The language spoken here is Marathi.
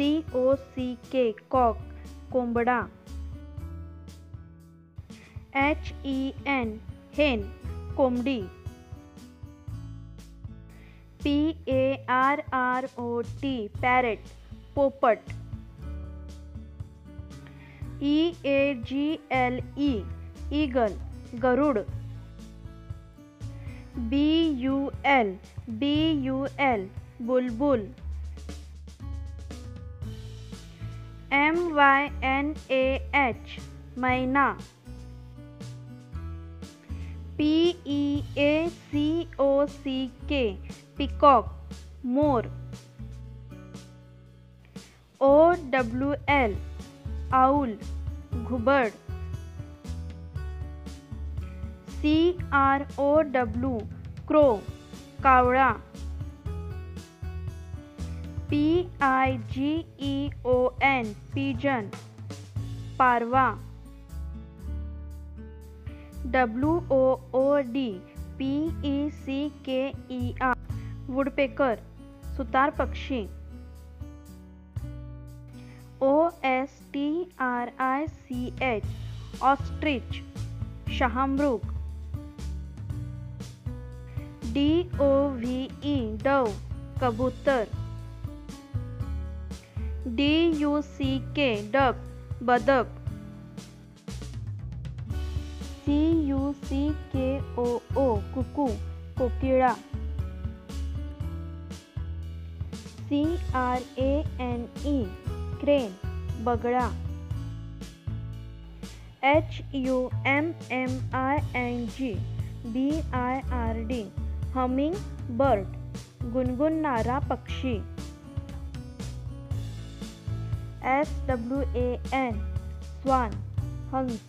COCK कॉक कोंबडा, HEN हेन कोंबडी, PARROT पॅरेट पोपट, EAGLE ईगल गरुड, BUL बुलबुल, MYNAH मैना, PEACOCK पिकॉक मोर, OWL आउल घुबड, CROW क्रो कावळा, PIGEON पिजन पारवा, WOOD PECKER वुडपेकर सुतार पक्षी, OSTRICH ऑस्ट्रिच शहामृग, DOVE डव कबूतर, DUCK डक बदक, CUCKOO कुकू कोकिळा, CRANE क्रेन बगळा, HUMMING BIRD हमिंग बर्ड गुणगुणणारा पक्षी, SWAN स्वान हंस,